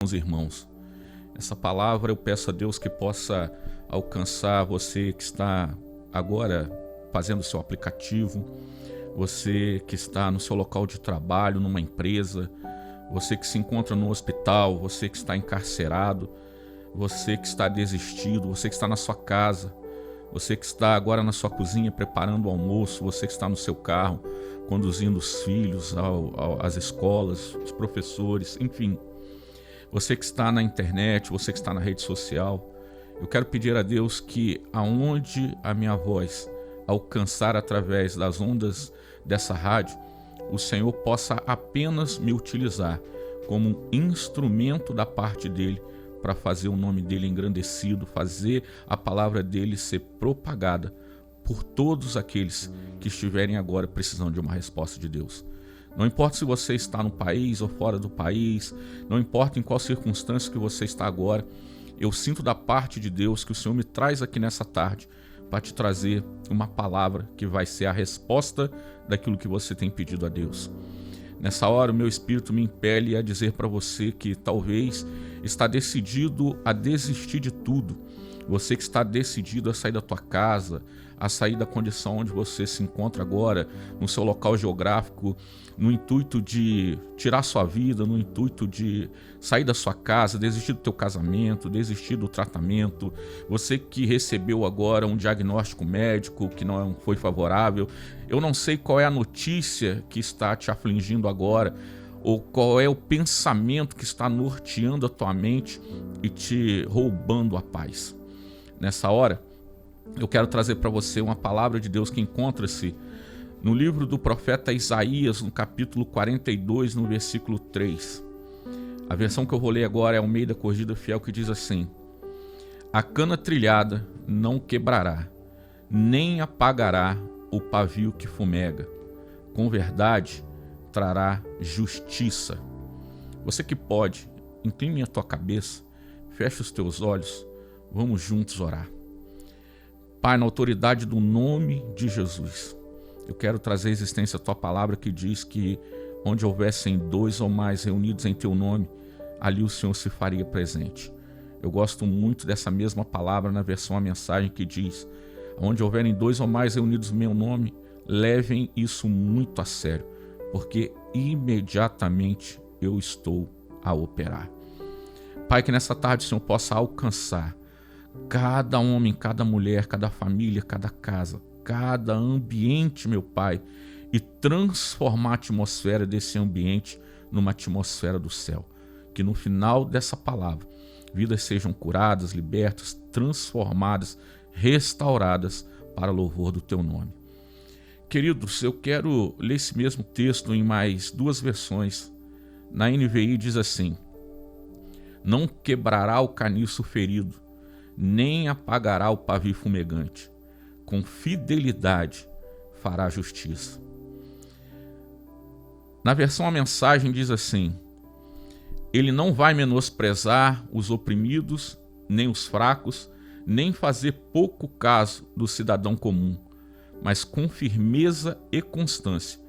os irmãos. Essa palavra eu peço a Deus que possa alcançar você que está agora fazendo o seu aplicativo, você que está no seu local de trabalho, numa empresa, você que se encontra no hospital, você que está encarcerado, você que está desistido, você que está na sua casa, você que está agora na sua cozinha preparando o almoço, você que está no seu carro, conduzindo os filhos às escolas, os professores, enfim. Você que está na internet, você que está na rede social, eu quero pedir a Deus que aonde a minha voz alcançar através das ondas dessa rádio, o Senhor possa apenas me utilizar como um instrumento da parte dele para fazer o nome dele engrandecido, fazer a palavra dele ser propagada por todos aqueles que estiverem agora precisando de uma resposta de Deus. Não importa se você está no país ou fora do país, não importa em qual circunstância que você está agora, eu sinto da parte de Deus que o Senhor me traz aqui nessa tarde para te trazer uma palavra que vai ser a resposta daquilo que você tem pedido a Deus. Nessa hora, o meu espírito me impele a dizer para você que talvez está decidido a desistir de tudo. Você que está decidido a sair da tua casa, a sair da condição onde você se encontra agora, no seu local geográfico, no intuito de tirar sua vida, no intuito de sair da sua casa, desistir do teu casamento, desistir do tratamento. Você que recebeu agora um diagnóstico médico que não foi favorável. Eu não sei qual é a notícia que está te afligindo agora, ou qual é o pensamento que está norteando a tua mente e te roubando a paz. Nessa hora, eu quero trazer para você uma palavra de Deus que encontra-se no livro do profeta Isaías, no capítulo 42, no versículo 3. A versão que eu vou ler agora é Almeida Corrigida Fiel, que diz assim: a cana trilhada não quebrará, nem apagará o pavio que fumega. Com verdade trará justiça. Você que pode, incline a tua cabeça, feche os teus olhos, vamos juntos orar. Pai, na autoridade do nome de Jesus, eu quero trazer à existência a tua palavra que diz que onde houvessem 2 ou mais reunidos em teu nome, ali o Senhor se faria presente. Eu gosto muito dessa mesma palavra na versão A Mensagem que diz: onde houverem 2 ou mais reunidos em meu nome, levem isso muito a sério, porque imediatamente eu estou a operar. Pai, que nessa tarde o Senhor possa alcançar cada homem, cada mulher, cada família, cada casa, cada ambiente, meu Pai, e transformar a atmosfera desse ambiente numa atmosfera do céu. Que no final dessa palavra, vidas sejam curadas, libertas, transformadas, restauradas para louvor do Teu nome. Queridos, eu quero ler esse mesmo texto em mais 2 versões. Na NVI diz assim: não quebrará o caniço ferido, nem apagará o pavio fumegante. Com fidelidade fará justiça. Na versão A Mensagem diz assim: ele não vai menosprezar os oprimidos, nem os fracos, nem fazer pouco caso do cidadão comum, mas com firmeza e constância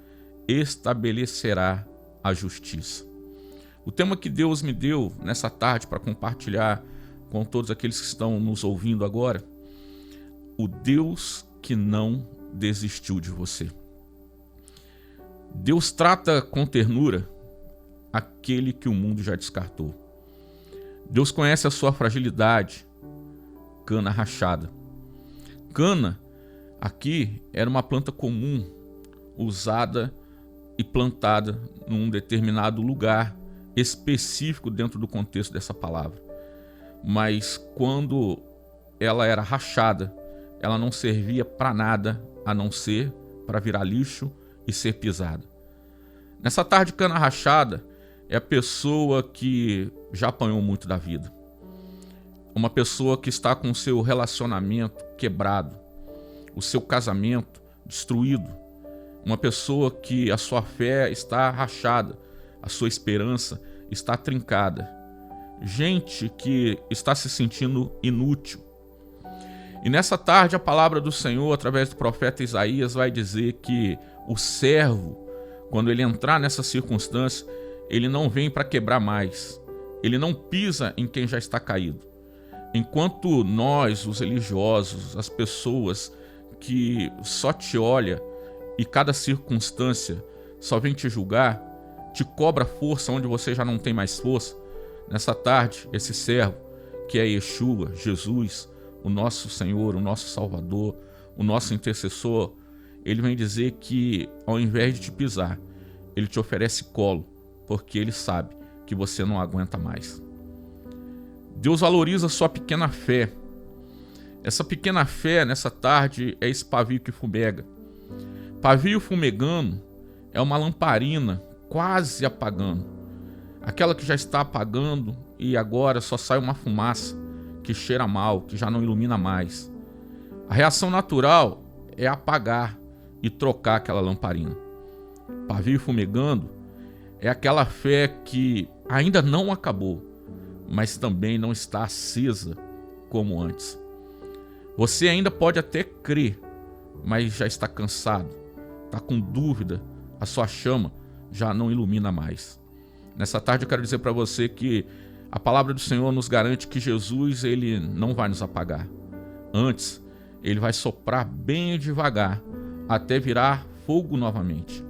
estabelecerá a justiça. O tema que Deus me deu nessa tarde para compartilhar com todos aqueles que estão nos ouvindo agora: o Deus que não desistiu de você. Deus trata com ternura aquele que o mundo já descartou. Deus conhece a sua fragilidade. Cana rachada. Cana, aqui, era uma planta comum, usada e plantada num determinado lugar específico dentro do contexto dessa palavra. Mas quando ela era rachada, ela não servia para nada a não ser para virar lixo e ser pisada. Nessa tarde, cana rachada é a pessoa que já apanhou muito da vida. Uma pessoa que está com o seu relacionamento quebrado, o seu casamento destruído. Uma pessoa que a sua fé está rachada, a sua esperança está trincada. Gente que está se sentindo inútil. E nessa tarde a palavra do Senhor, através do profeta Isaías, vai dizer que o servo, quando ele entrar nessa circunstância, ele não vem para quebrar mais, ele não pisa em quem já está caído. Enquanto nós, os religiosos, as pessoas que só te olham e cada circunstância só vem te julgar, te cobra força onde você já não tem mais força, nessa tarde, esse servo, que é Yeshua, Jesus, o nosso Senhor, o nosso Salvador, o nosso intercessor, ele vem dizer que ao invés de te pisar, ele te oferece colo, porque ele sabe que você não aguenta mais. Deus valoriza a sua pequena fé. Essa pequena fé, nessa tarde, é esse pavio que fumega. Pavio fumegando é uma lamparina quase apagando. Aquela que já está apagando e agora só sai uma fumaça que cheira mal, que já não ilumina mais. A reação natural é apagar e trocar aquela lamparina. Pavio fumegando é aquela fé que ainda não acabou, mas também não está acesa como antes. Você ainda pode até crer, mas já está cansado, está com dúvida, a sua chama já não ilumina mais. Nessa tarde eu quero dizer para você que a palavra do Senhor nos garante que Jesus, ele não vai nos apagar. Antes, ele vai soprar bem devagar até virar fogo novamente.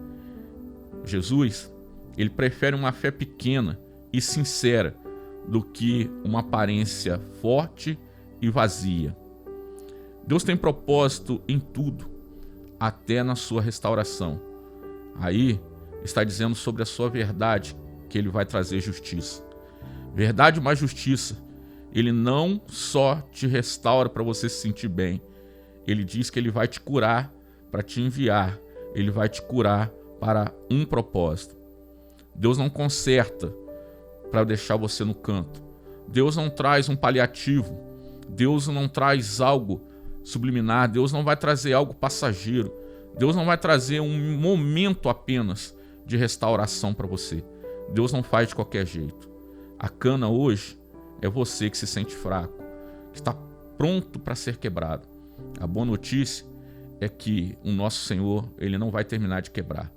Jesus, ele prefere uma fé pequena e sincera do que uma aparência forte e vazia. Deus tem propósito em tudo, até na sua restauração. Aí está dizendo sobre a sua verdade que ele vai trazer justiça. Verdade mais justiça. Ele não só te restaura para você se sentir bem. Ele diz que ele vai te curar para te enviar. Ele vai te curar para um propósito. Deus não conserta para deixar você no canto. Deus não traz um paliativo. Deus não traz algo subliminar. Deus não vai trazer algo passageiro. Deus não vai trazer um momento apenas de restauração para você. Deus não faz de qualquer jeito. A cana hoje é você que se sente fraco, que está pronto para ser quebrado. A boa notícia é que o nosso Senhor, ele não vai terminar de quebrar.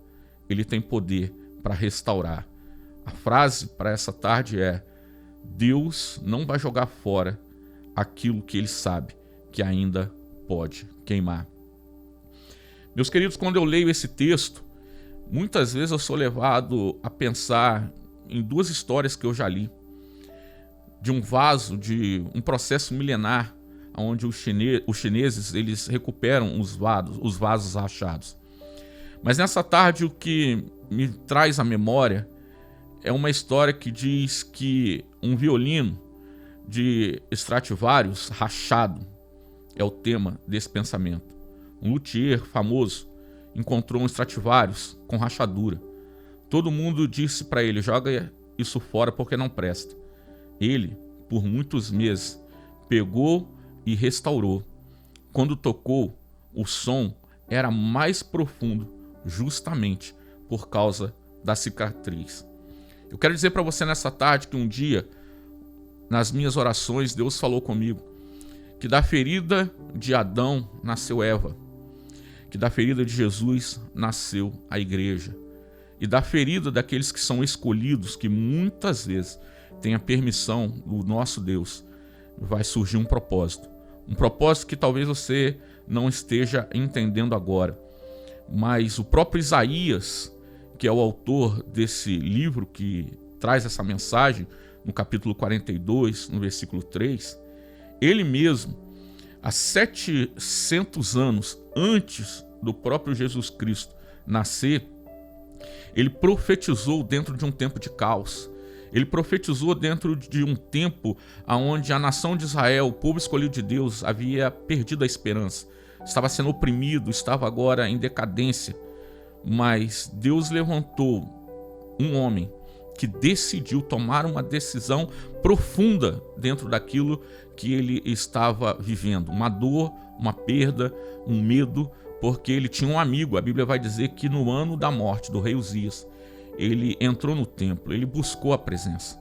Ele tem poder para restaurar. A frase para essa tarde é: Deus não vai jogar fora aquilo que ele sabe que ainda pode queimar. Meus queridos, quando eu leio esse texto, muitas vezes eu sou levado a pensar em duas histórias que eu já li. De um vaso, de um processo milenar, onde os chineses eles recuperam os vasos rachados. Mas nessa tarde o que me traz à memória é uma história que diz que um violino de Stradivarius rachado é o tema desse pensamento. Um luthier famoso encontrou um Stradivarius com rachadura. Todo mundo disse para ele: joga isso fora porque não presta. Ele, por muitos meses, pegou e restaurou. Quando tocou, o som era mais profundo, justamente por causa da cicatriz. Eu quero dizer para você nessa tarde que um dia, nas minhas orações, Deus falou comigo que da ferida de Adão nasceu Eva, que da ferida de Jesus nasceu a igreja, e da ferida daqueles que são escolhidos, que muitas vezes têm a permissão do nosso Deus, vai surgir um propósito que talvez você não esteja entendendo agora, mas o próprio Isaías, que é o autor desse livro que traz essa mensagem, no capítulo 42, no versículo 3, ele mesmo, há 700 anos antes do próprio Jesus Cristo nascer, ele profetizou dentro de um tempo de caos. Ele profetizou dentro de um tempo onde a nação de Israel, o povo escolhido de Deus, havia perdido a esperança. Estava sendo oprimido, estava agora em decadência. Mas Deus levantou um homem que decidiu tomar uma decisão profunda dentro daquilo que ele estava vivendo. Uma dor, uma perda, um medo, porque ele tinha um amigo. A Bíblia vai dizer que no ano da morte do rei Uzias, ele entrou no templo, ele buscou a presença.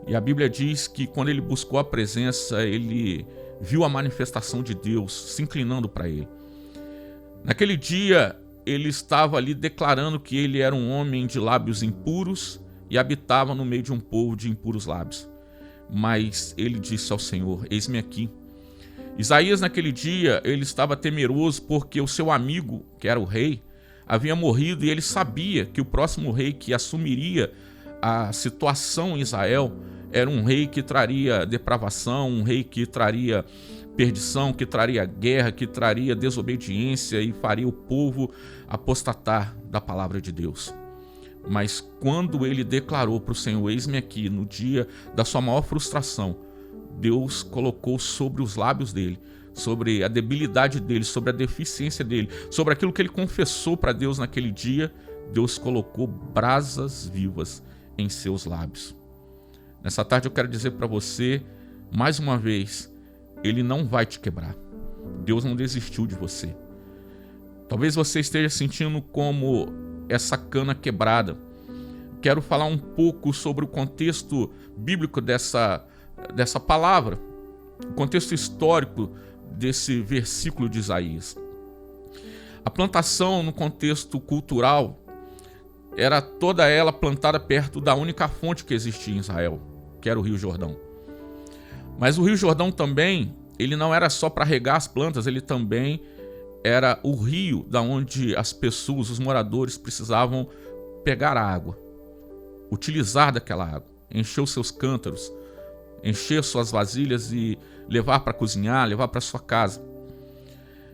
E a Bíblia diz que quando ele buscou a presença, ele viu a manifestação de Deus se inclinando para ele. Naquele dia, ele estava ali declarando que ele era um homem de lábios impuros e habitava no meio de um povo de impuros lábios. mas ele disse ao Senhor: eis-me aqui. Isaías, naquele dia, ele estava temeroso porque o seu amigo, que era o rei, havia morrido, e ele sabia que o próximo rei que assumiria a situação em Israel era um rei que traria depravação, um rei que traria perdição, que traria guerra, que traria desobediência e faria o povo apostatar da palavra de Deus. Mas quando ele declarou para o Senhor: eis-me aqui, no dia da sua maior frustração, Deus colocou sobre os lábios dele, sobre a debilidade dele, sobre a deficiência dele, sobre aquilo que ele confessou para Deus naquele dia, Deus colocou brasas vivas em seus lábios. Nessa tarde eu quero dizer para você, mais uma vez, ele não vai te quebrar. Deus não desistiu de você. Talvez você esteja sentindo como essa cana quebrada. Quero falar um pouco sobre o contexto bíblico dessa palavra, o contexto histórico desse versículo de Isaías. A plantação, no contexto cultural, era toda ela plantada perto da única fonte que existia em Israel, que era o Rio Jordão. Mas o Rio Jordão também, ele não era só para regar as plantas, ele também era o rio da onde as pessoas, os moradores, precisavam pegar a água, utilizar daquela água, encher os seus cântaros, encher suas vasilhas e levar para cozinhar, levar para sua casa.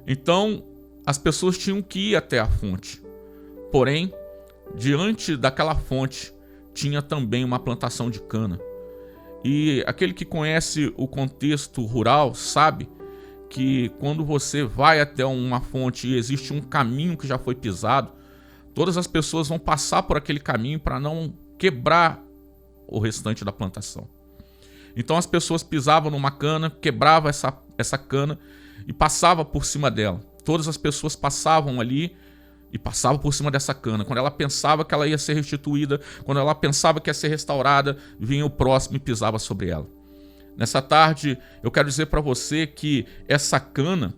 Então, as pessoas tinham que ir até a fonte. Porém, diante daquela fonte, tinha também uma plantação de cana. E aquele que conhece o contexto rural sabe que quando você vai até uma fonte e existe um caminho que já foi pisado, todas as pessoas vão passar por aquele caminho para não quebrar o restante da plantação. Então as pessoas pisavam numa cana, quebravam essa cana e passavam por cima dela. Todas as pessoas passavam ali e passavam por cima dessa cana. Quando ela pensava que ela ia ser restituída, quando ela pensava que ia ser restaurada, vinha o próximo e pisava sobre ela. Nessa tarde, eu quero dizer para você que essa cana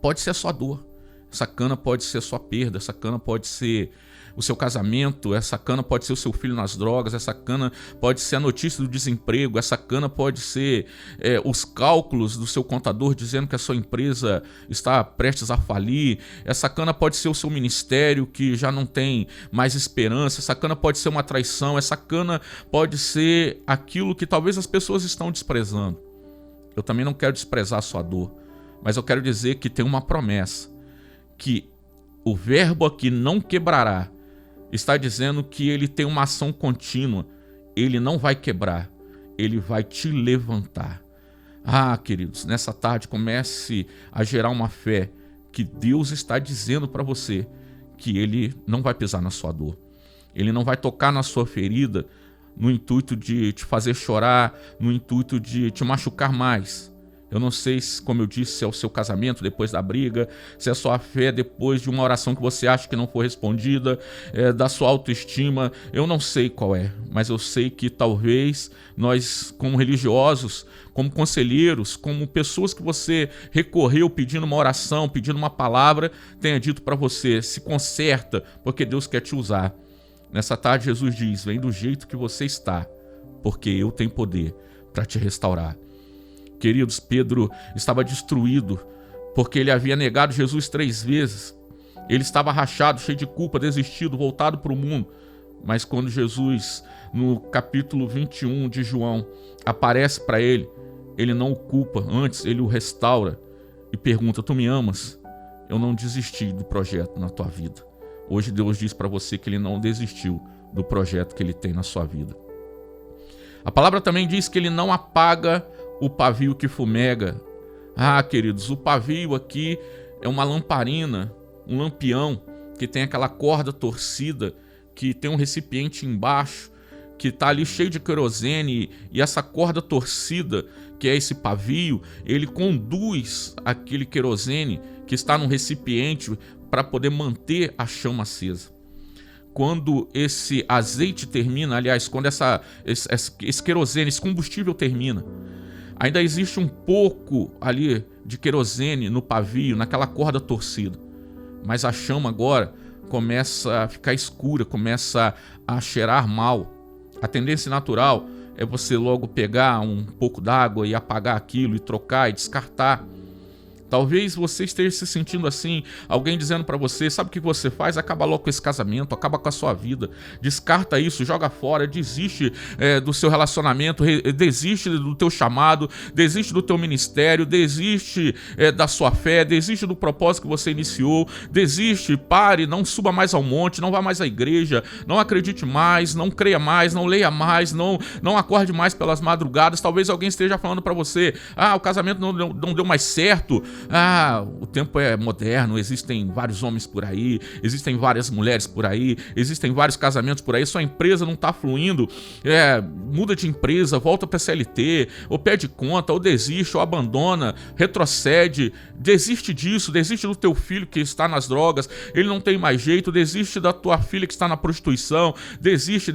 pode ser a sua dor, essa cana pode ser a sua perda, essa cana pode ser o seu casamento, essa cana pode ser o seu filho nas drogas, essa cana pode ser a notícia do desemprego, essa cana pode ser os cálculos do seu contador dizendo que a sua empresa está prestes a falir, essa cana pode ser o seu ministério que já não tem mais esperança, essa cana pode ser uma traição, essa cana pode ser aquilo que talvez as pessoas estão desprezando. Eu também não quero desprezar a sua dor, mas eu quero dizer que tem uma promessa, que o verbo aqui não quebrará, está dizendo que ele tem uma ação contínua, ele não vai quebrar, ele vai te levantar. Ah, queridos, nessa tarde comece a gerar uma fé que Deus está dizendo para você que ele não vai pisar na sua dor, ele não vai tocar na sua ferida no intuito de te fazer chorar, no intuito de te machucar mais. Eu não sei, como eu disse, se é o seu casamento depois da briga, se é a sua fé depois de uma oração que você acha que não foi respondida, da sua autoestima, eu não sei qual é, mas eu sei que talvez nós, como religiosos, como conselheiros, como pessoas que você recorreu pedindo uma oração, pedindo uma palavra, tenha dito para você: se conserta, porque Deus quer te usar. Nessa tarde Jesus diz: vem do jeito que você está, porque eu tenho poder para te restaurar. Queridos, Pedro estava destruído porque ele havia negado Jesus 3 vezes. Ele estava rachado, cheio de culpa, desistido, voltado para o mundo. Mas quando Jesus, no capítulo 21 de João, aparece para ele, ele não o culpa, antes ele o restaura e pergunta: tu me amas? Eu não desisti do projeto na tua vida. Hoje Deus diz para você que ele não desistiu do projeto que ele tem na sua vida. A palavra também diz que ele não apaga o pavio que fumega. Ah, queridos, o pavio aqui é uma lamparina, um lampião que tem aquela corda torcida, que tem um recipiente embaixo, que está ali cheio de querosene, e essa corda torcida, que é esse pavio, ele conduz aquele querosene que está no recipiente para poder manter a chama acesa. Quando esse azeite termina, aliás, quando esse querosene, esse combustível termina, ainda existe um pouco ali de querosene no pavio, naquela corda torcida. Mas a chama agora começa a ficar escura, começa a cheirar mal. A tendência natural é você logo pegar um pouco d'água e apagar aquilo e trocar e descartar. Talvez você esteja se sentindo assim, alguém dizendo pra você, sabe o que você faz? Acaba logo com esse casamento, acaba com a sua vida, descarta isso, joga fora, desiste do seu relacionamento, desiste do teu chamado, desiste do teu ministério, desiste da sua fé, desiste do propósito que você iniciou, desiste, pare, não suba mais ao monte, não vá mais à igreja, não acredite mais, não creia mais, não leia mais, não acorde mais pelas madrugadas. Talvez alguém esteja falando pra você, o casamento não deu mais certo, o tempo é moderno, existem vários homens por aí, existem várias mulheres por aí, existem vários casamentos por aí, sua empresa não tá fluindo, muda de empresa, volta pra CLT, ou pede conta, ou desiste, ou abandona, retrocede, desiste disso, desiste do teu filho que está nas drogas, ele não tem mais jeito, desiste da tua filha que está na prostituição, desiste.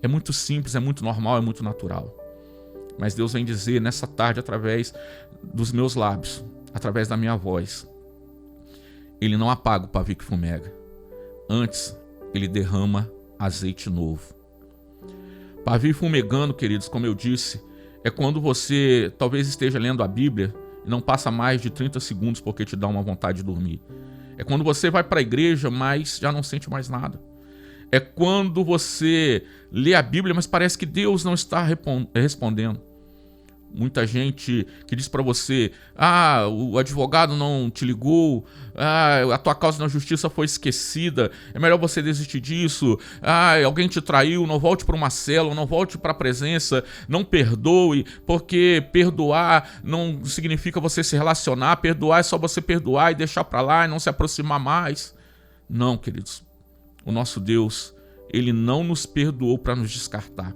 É muito simples, é muito normal, é muito natural. Mas Deus vem dizer nessa tarde, através dos meus lábios, através da minha voz, Ele não apaga o pavio que fumega. Antes, Ele derrama azeite novo. Pavio fumegando, queridos, como eu disse, é quando você talvez esteja lendo a Bíblia e não passa mais de 30 segundos porque te dá uma vontade de dormir. É quando você vai para a igreja, mas já não sente mais nada. É quando você lê a Bíblia, mas parece que Deus não está respondendo. Muita gente que diz para você, o advogado não te ligou, a tua causa na justiça foi esquecida, é melhor você desistir disso, alguém te traiu, não volte para uma célula, não volte para a presença, não perdoe, porque perdoar não significa você se relacionar, perdoar é só você perdoar e deixar para lá e não se aproximar mais. Não, queridos. O nosso Deus, Ele não nos perdoou para nos descartar.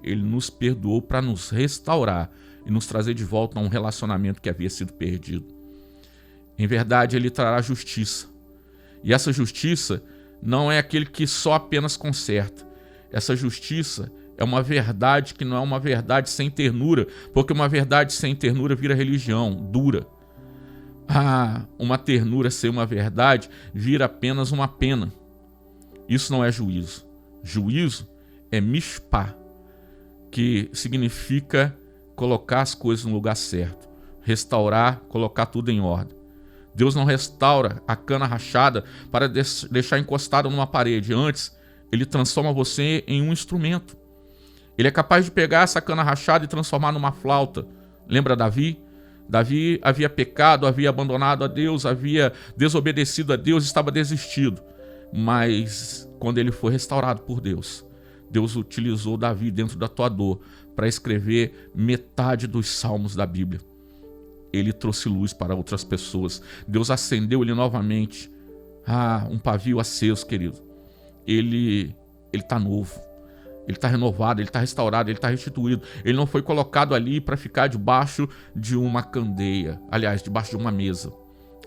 Ele nos perdoou para nos restaurar e nos trazer de volta a um relacionamento que havia sido perdido. Em verdade, Ele trará justiça. E essa justiça não é aquele que só apenas conserta. Essa justiça é uma verdade que não é uma verdade sem ternura, porque uma verdade sem ternura vira religião, dura. Uma ternura sem uma verdade vira apenas uma pena. Isso não é juízo. Juízo é mishpá, que significa colocar as coisas no lugar certo, restaurar, colocar tudo em ordem. Deus não restaura a cana rachada para deixar encostada numa parede. Antes, Ele transforma você em um instrumento. Ele é capaz de pegar essa cana rachada e transformar numa flauta. Lembra Davi? Davi havia pecado, havia abandonado a Deus, havia desobedecido a Deus, estava desistido. Mas quando ele foi restaurado por Deus, Deus utilizou Davi dentro da tua dor para escrever metade dos salmos da Bíblia. Ele trouxe luz para outras pessoas. Deus acendeu ele novamente. Um pavio aceso, querido. Ele está novo. Ele está renovado, ele está restaurado, ele está restituído. Ele não foi colocado ali para ficar debaixo de uma candeia. Aliás, debaixo de uma mesa.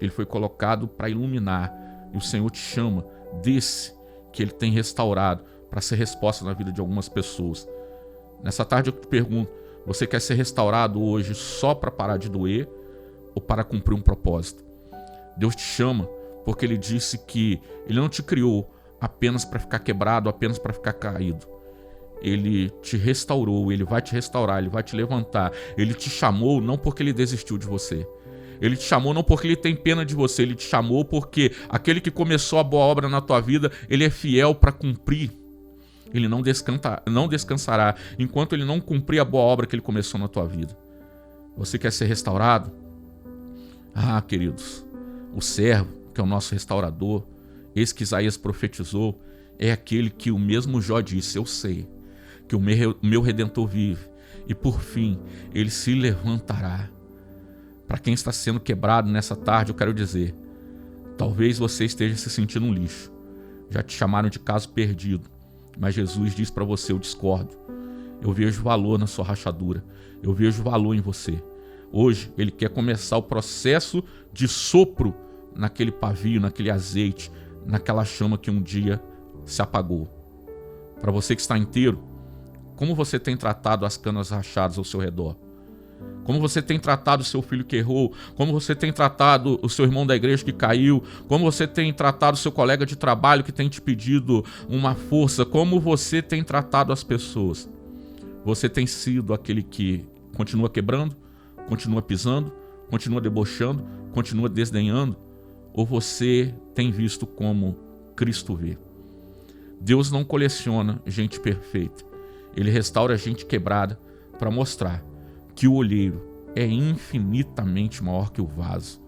Ele foi colocado para iluminar. E o Senhor te chama desse que Ele tem restaurado para ser resposta na vida de algumas pessoas. Nessa tarde eu te pergunto, você quer ser restaurado hoje só para parar de doer ou para cumprir um propósito? Deus te chama porque Ele disse que Ele não te criou apenas para ficar quebrado, apenas para ficar caído. Ele te restaurou, Ele vai te restaurar, Ele vai te levantar. Ele te chamou não porque Ele desistiu de você. Ele te chamou não porque Ele tem pena de você, Ele te chamou porque aquele que começou a boa obra na tua vida, Ele é fiel para cumprir. Ele não descansará enquanto Ele não cumprir a boa obra que Ele começou na tua vida. Você quer ser restaurado? Queridos, o servo, que é o nosso restaurador, esse que Isaías profetizou, é aquele que o mesmo Jó disse, eu sei que o meu Redentor vive e por fim Ele se levantará. Para quem está sendo quebrado nessa tarde, eu quero dizer, talvez você esteja se sentindo um lixo. Já te chamaram de caso perdido, mas Jesus diz para você, eu discordo. Eu vejo valor na sua rachadura, eu vejo valor em você. Hoje Ele quer começar o processo de sopro naquele pavio, naquele azeite, naquela chama que um dia se apagou. Para você que está inteiro, como você tem tratado as canas rachadas ao seu redor? Como você tem tratado o seu filho que errou, como você tem tratado o seu irmão da igreja que caiu, como você tem tratado o seu colega de trabalho que tem te pedido uma força, como você tem tratado as pessoas. Você tem sido aquele que continua quebrando, continua pisando, continua debochando, continua desdenhando, ou você tem visto como Cristo vê? Deus não coleciona gente perfeita. Ele restaura gente quebrada para mostrar que o olheiro é infinitamente maior que o vaso.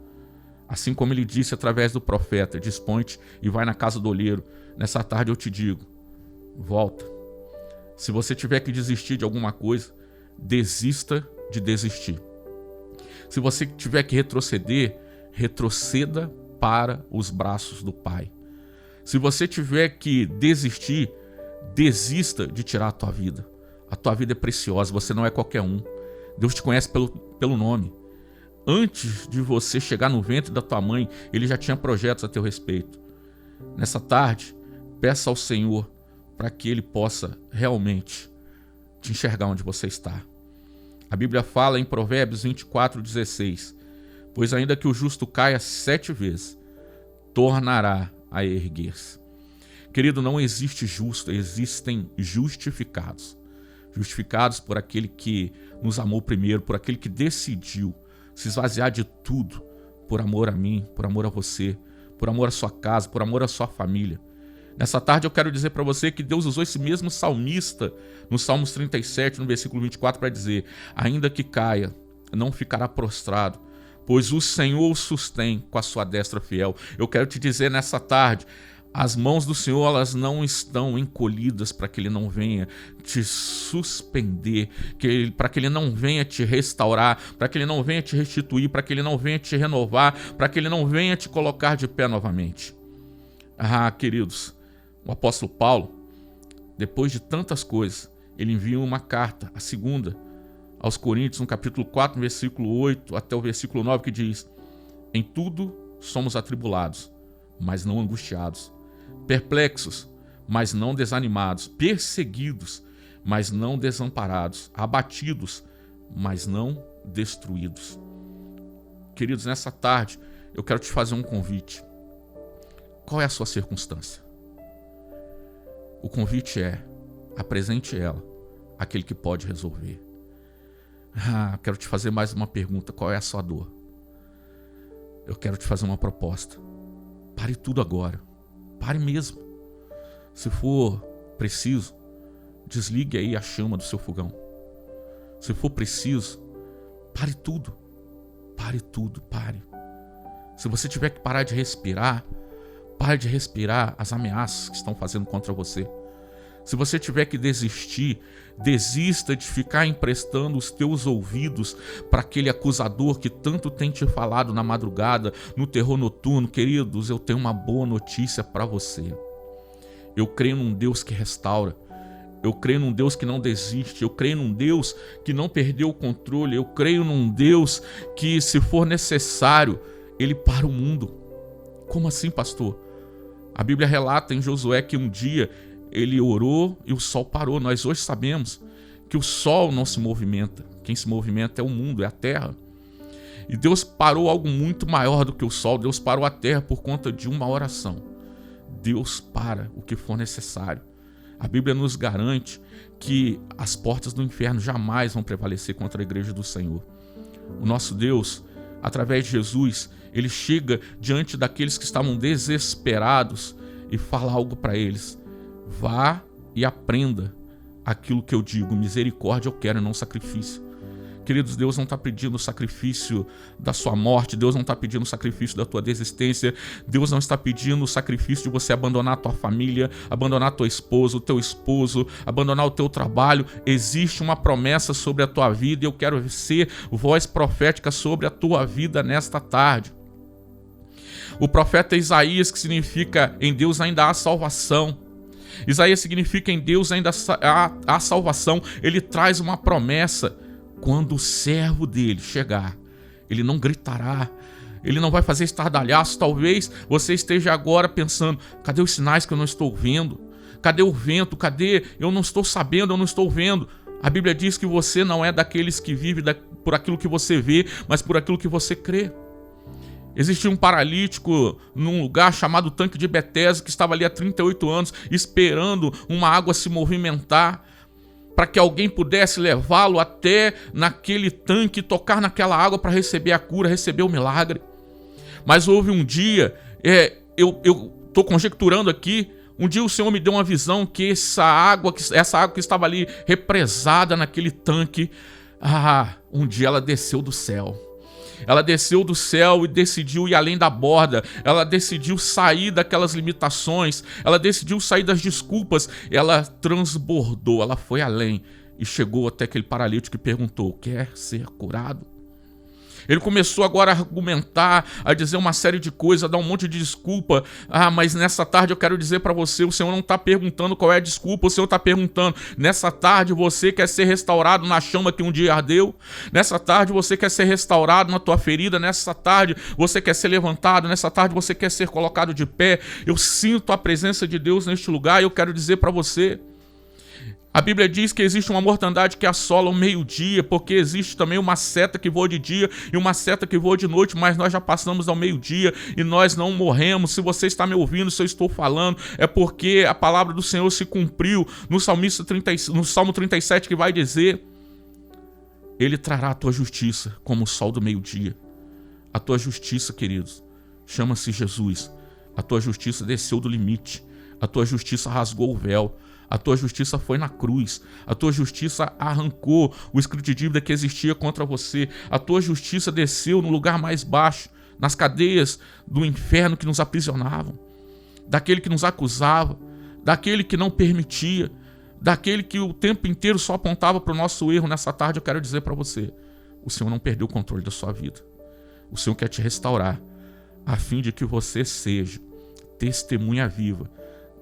Assim como ele disse através do profeta: dispõe-te e vai na casa do olheiro. Nessa tarde eu te digo, volta. Se você tiver que desistir de alguma coisa, desista de desistir. Se você tiver que retroceder, retroceda para os braços do Pai. Se você tiver que desistir, desista de tirar a tua vida. A tua vida é preciosa, você não é qualquer um. Deus te conhece pelo nome. Antes de você chegar no ventre da tua mãe, Ele já tinha projetos a teu respeito. Nessa tarde, peça ao Senhor para que Ele possa realmente te enxergar onde você está. A Bíblia fala em Provérbios 24:16: pois ainda que o justo caia 7 vezes, tornará a erguer-se. Querido, não existe justo, existem justificados. Justificados por aquele que nos amou primeiro, por aquele que decidiu se esvaziar de tudo por amor a mim, por amor a você, por amor à sua casa, por amor à sua família. Nessa tarde eu quero dizer para você que Deus usou esse mesmo salmista no Salmos 37, no versículo 24, para dizer: ainda que caia, não ficará prostrado, pois o Senhor o sustém com a sua destra fiel. Eu quero te dizer nessa tarde, as mãos do Senhor, elas não estão encolhidas para que Ele não venha te suspender, para que Ele não venha te restaurar, para que Ele não venha te restituir, para que Ele não venha te renovar, para que Ele não venha te colocar de pé novamente. Ah, queridos, o apóstolo Paulo, depois de tantas coisas, ele envia uma carta, a segunda, aos Coríntios, no capítulo 4, no versículo 8 até o versículo 9, que diz: em tudo somos atribulados, mas não angustiados, perplexos, mas não desanimados, perseguidos, mas não desamparados, abatidos, mas não destruídos. Queridos, nessa tarde eu quero te fazer um convite. Qual é a sua circunstância? O convite é: apresente ela àquele que pode resolver. Quero te fazer mais uma pergunta. Qual é a sua dor? Eu quero te fazer uma proposta. Pare tudo agora. Pare mesmo. Se for preciso, desligue aí a chama do seu fogão. Se for preciso, pare tudo. Pare tudo, pare. Se você tiver que parar de respirar, pare de respirar as ameaças que estão fazendo contra você. Se você tiver que desistir, desista de ficar emprestando os teus ouvidos para aquele acusador que tanto tem te falado na madrugada, no terror noturno. Queridos, eu tenho uma boa notícia para você. Eu creio num Deus que restaura. Eu creio num Deus que não desiste. Eu creio num Deus que não perdeu o controle. Eu creio num Deus que, se for necessário, Ele para o mundo. Como assim, pastor? A Bíblia relata em Josué que um dia ele orou e o sol parou. Nós hoje sabemos que o sol não se movimenta. Quem se movimenta é o mundo, é a terra. E Deus parou algo muito maior do que o sol. Deus parou a terra por conta de uma oração. Deus para o que for necessário. A Bíblia nos garante que as portas do inferno jamais vão prevalecer contra a igreja do Senhor. O nosso Deus, através de Jesus, Ele chega diante daqueles que estavam desesperados e fala algo para eles: vá e aprenda aquilo que eu digo. Misericórdia eu quero e não sacrifício. Queridos, Deus não está pedindo o sacrifício da sua morte. Deus não está pedindo o sacrifício da tua desistência. Deus não está pedindo o sacrifício de você abandonar a tua família, abandonar a tua esposa, o teu esposo, abandonar o teu trabalho. Existe uma promessa sobre a tua vida e eu quero ser voz profética sobre a tua vida nesta tarde. O profeta Isaías, que significa em Deus ainda há salvação. Isaías significa em Deus ainda há salvação. Ele traz uma promessa. Quando o servo dele chegar, ele não gritará, ele não vai fazer estardalhaço. Talvez você esteja agora pensando: cadê os sinais que eu não estou vendo? Cadê o vento? Cadê? Eu não estou sabendo, eu não estou vendo. A Bíblia diz que você não é daqueles que vivem por aquilo que você vê, mas por aquilo que você crê. Existia um paralítico num lugar chamado Tanque de Betesda, que estava ali há 38 anos, esperando uma água se movimentar, para que alguém pudesse levá-lo até naquele tanque, tocar naquela água para receber a cura, receber o milagre. Mas houve um dia, eu estou conjecturando aqui, um dia o Senhor me deu uma visão que essa água que estava ali represada naquele tanque, um dia ela desceu do céu. Ela desceu do céu e decidiu ir além da borda. Ela decidiu sair daquelas limitações. Ela decidiu sair das desculpas. Ela transbordou, ela foi além e chegou até aquele paralítico e perguntou: quer ser curado? Ele começou agora a argumentar, a dizer uma série de coisas, a dar um monte de desculpa. Mas nessa tarde eu quero dizer para você, o Senhor não está perguntando qual é a desculpa, o Senhor está perguntando: nessa tarde você quer ser restaurado na chama que um dia ardeu? Nessa tarde você quer ser restaurado na tua ferida? Nessa tarde você quer ser levantado? Nessa tarde você quer ser colocado de pé? Eu sinto a presença de Deus neste lugar e eu quero dizer para você, a Bíblia diz que existe uma mortandade que assola o meio-dia, porque existe também uma seta que voa de dia e uma seta que voa de noite, mas nós já passamos ao meio-dia e nós não morremos. Se você está me ouvindo, se eu estou falando, é porque a palavra do Senhor se cumpriu no Salmo 37, que vai dizer: Ele trará a tua justiça como o sol do meio-dia. A tua justiça, queridos, chama-se Jesus. A tua justiça desceu do limite. A tua justiça rasgou o véu. A tua justiça foi na cruz. A tua justiça arrancou o escrito de dívida que existia contra você. A tua justiça desceu no lugar mais baixo, nas cadeias do inferno que nos aprisionavam, daquele que nos acusava, daquele que não permitia, daquele que o tempo inteiro só apontava para o nosso erro. Nessa tarde eu quero dizer para você, o Senhor não perdeu o controle da sua vida. O Senhor quer te restaurar, a fim de que você seja testemunha viva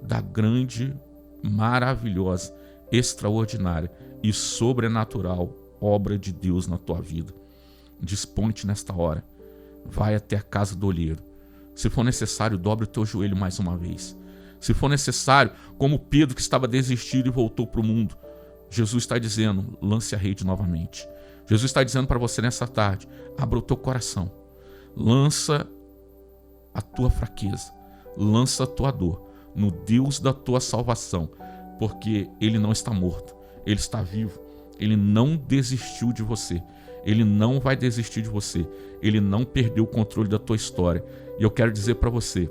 da grande, maravilhosa, extraordinária e sobrenatural obra de Deus na tua vida. Dispõe-te nesta hora, vai até a casa do olheiro. Se for necessário, dobre o teu joelho mais uma vez. Se for necessário, como Pedro que estava desistido e voltou para o mundo, Jesus está dizendo: lance a rede novamente. Jesus está dizendo para você nessa tarde: abra o teu coração, lança a tua fraqueza, lança a tua dor no Deus da tua salvação, porque Ele não está morto, Ele está vivo, Ele não desistiu de você, Ele não vai desistir de você, Ele não perdeu o controle da tua história. E eu quero dizer para você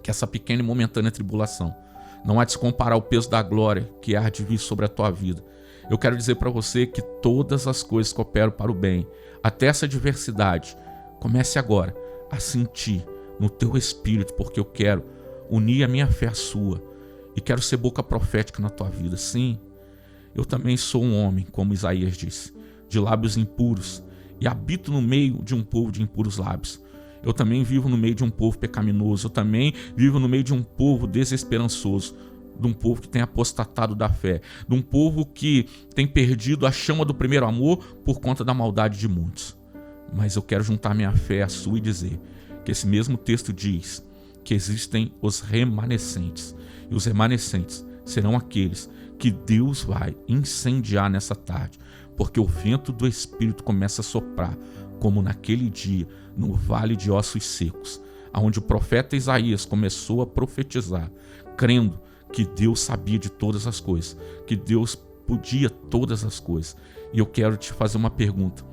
que essa pequena e momentânea tribulação não há de se comparar ao peso da glória que há de vir sobre a tua vida. Eu quero dizer para você que todas as coisas cooperam para o bem. Até essa adversidade, comece agora a sentir no teu espírito, porque eu quero unir a minha fé à sua e quero ser boca profética na tua vida. Sim, eu também sou um homem, como Isaías disse, de lábios impuros, e habito no meio de um povo de impuros lábios. Eu também vivo no meio de um povo pecaminoso, eu também vivo no meio de um povo desesperançoso, de um povo que tem apostatado da fé, de um povo que tem perdido a chama do primeiro amor por conta da maldade de muitos. Mas eu quero juntar minha fé à sua e dizer que esse mesmo texto diz que existem os remanescentes, e os remanescentes serão aqueles que Deus vai incendiar nessa tarde, porque o vento do Espírito começa a soprar, como naquele dia, no vale de ossos secos, onde o profeta Isaías começou a profetizar, crendo que Deus sabia de todas as coisas, que Deus podia todas as coisas. E eu quero te fazer uma pergunta: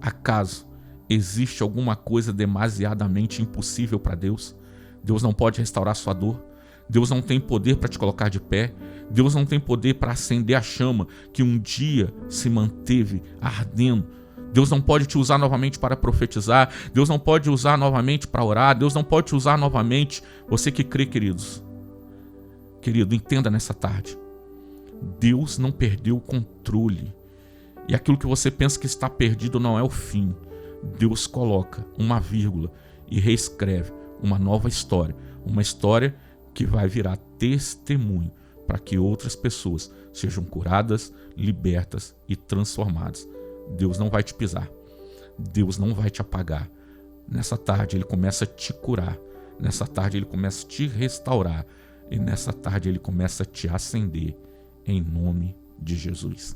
acaso existe alguma coisa demasiadamente impossível para Deus? Deus não pode restaurar sua dor? Deus não tem poder para te colocar de pé? Deus não tem poder para acender a chama que um dia se manteve ardendo? Deus não pode te usar novamente para profetizar? Deus não pode usar novamente para orar? Deus não pode te usar novamente? Você que crê, querido, entenda nessa tarde: Deus não perdeu o controle. E aquilo que você pensa que está perdido não é o fim. Deus coloca uma vírgula e reescreve uma nova história, uma história que vai virar testemunho para que outras pessoas sejam curadas, libertas e transformadas. Deus não vai te pisar, Deus não vai te apagar. Nessa tarde Ele começa a te curar, nessa tarde Ele começa a te restaurar, e nessa tarde Ele começa a te acender, em nome de Jesus.